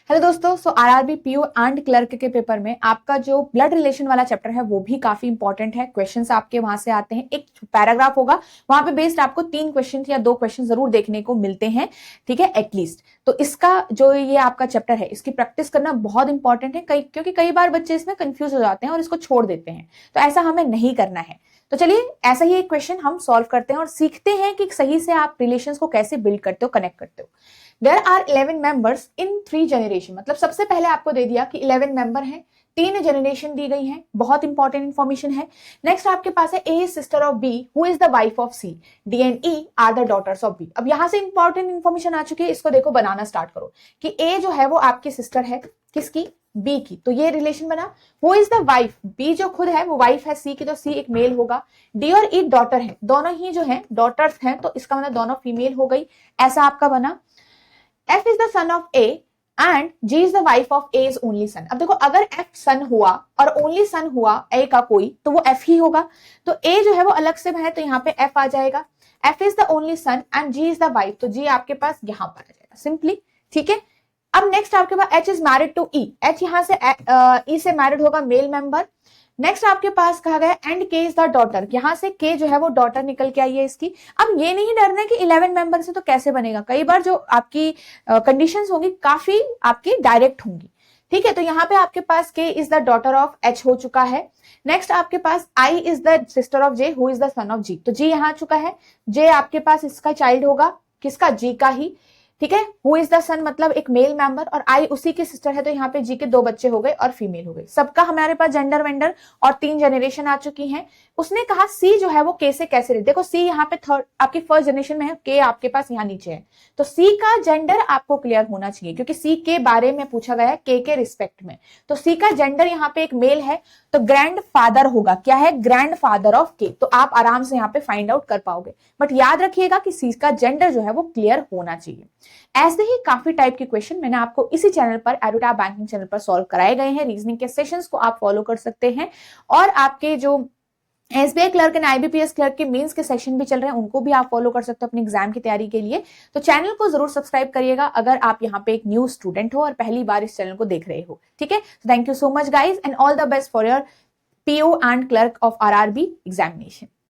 Hello दोस्तों, सो RRB PO and clerk के paper में आपका जो ब्लड रिलेशन वाला चैप्टर है वो भी काफी इंपॉर्टेंट है। क्वेश्चंस आपके वहां से आते हैं, एक पैराग्राफ होगा वहां पे बेस्ड आपको 3 क्वेश्चन या 2 क्वेश्चन जरूर देखने को मिलते हैं, ठीक है, एटलीस्ट। तो इसका जो ये आपका चैप्टर है इसकी प्रैक्टिस करना बहुत इंपॉर्टेंट है, क्योंकि कई बार बच्चे इसमें कंफ्यूज हो जाते हैं और इसको छोड़ देते हैं, तो ऐसा हमें नहीं करना है। तो चलिए ऐसा ही एक क्वेश्चन हम सॉल्व करते हैं और सीखते हैं कि सही से आप रिलेशंस को कैसे बिल्ड करते हो, कनेक्ट करते हो। There are 11 members in 3 generation, मतलब सबसे पहले आपको दे दिया कि 11 मेंबर हैं, 3 जनरेशन दी गई हैं, बहुत इंपॉर्टेंट इंफॉर्मेशन है। नेक्स्ट आपके पास है A sister of B who is the wife of C, D and E are the daughters of B. अब यहां से इंपॉर्टेंट इंफॉर्मेशन आ चुकी है, इसको देखो बनाना स्टार्ट करो कि ए जो है वो आपकी सिस्टर है, किसकी, बी की, तो ये रिलेशन बना। Who is the wife, B जो खुद है वो वाइफ है सी की, तो सी एक मेल होगा। डी और ई डॉटर है, दोनों ही जो है डॉटर्स हैं, तो इसका मतलब दोनों फीमेल हो गई, ऐसा आपका बना। F is the son of A and G is the wife of A's only son। अब देखो अगर F son हुआ और only son हुआ A का कोई, तो वो F ही होगा, तो A जो है वो अलग से है, तो यहाँ पे F आ जाएगा। F is the only son and G is the wife, तो G आपके पास यहाँ पर आ जाएगा सिंपली, ठीक है। अब नेक्स्ट आपके पास H is married to E, H यहाँ से E से मैरिड होगा, मेल मेंबर। नेक्स्ट आपके पास कहा गया एंड के इज द डॉटर, यहां से के जो है वो डॉटर निकल के आई है इसकी। अब ये नहीं डरना है कि 11 मेंबर से तो कैसे बनेगा, कई बार जो आपकी कंडीशंस होंगी काफी आपकी डायरेक्ट होंगी, ठीक है। तो यहाँ पे आपके पास K is the daughter of H हो चुका है। नेक्स्ट आपके पास I is the sister of J who is the son of G, तो जी यहाँ आ चुका है, जे आपके पास इसका चाइल्ड होगा, किसका, जी का ही, ठीक है। हु इज द सन मतलब एक मेल मेंबर, और आई उसी की सिस्टर है, तो यहाँ पे जी के 2 बच्चे हो गए और फीमेल हो गए। सबका हमारे पास जेंडर वेंडर और 3 जनरेशन आ चुकी हैं। उसने कहा सी जो है वो के से कैसे रही, देखो सी यहाँ पे थर्ड आपकी फर्स्ट जनरेशन में है, के आपके पास यहाँ नीचे है, तो सी का जेंडर आपको क्लियर होना चाहिए, क्योंकि सी के बारे में पूछा गया है के रिस्पेक्ट में। तो सी का जेंडर यहाँ पे एक मेल है, तो ग्रैंड फादर होगा, क्या है, ग्रैंड फादर ऑफ के, तो आप आराम से यहाँ पे फाइंड आउट कर पाओगे। बट याद रखिएगा कि सी का जेंडर जो है वो क्लियर होना चाहिए। ऐसे ही काफी टाइप के क्वेश्चन मैंने आपको इसी चैनल पर, एडुटैप बैंकिंग चैनल पर सॉल्व कराए गए हैं। रीजनिंग के सेशंस को आप फॉलो कर सकते हैं, और आपके जो SBI clerk and IBPS clerk के मेंस के सेशन भी चल रहे हैं, उनको भी आप फॉलो कर सकते हो अपने एग्जाम की तैयारी के लिए। तो चैनल को जरूर सब्सक्राइब करिएगा अगर आप यहाँ पे एक न्यू स्टूडेंट हो और पहली बार इस चैनल को देख रहे हो, ठीक है। Thank you so much guys and all the best for your PO and clerk of RRB examination.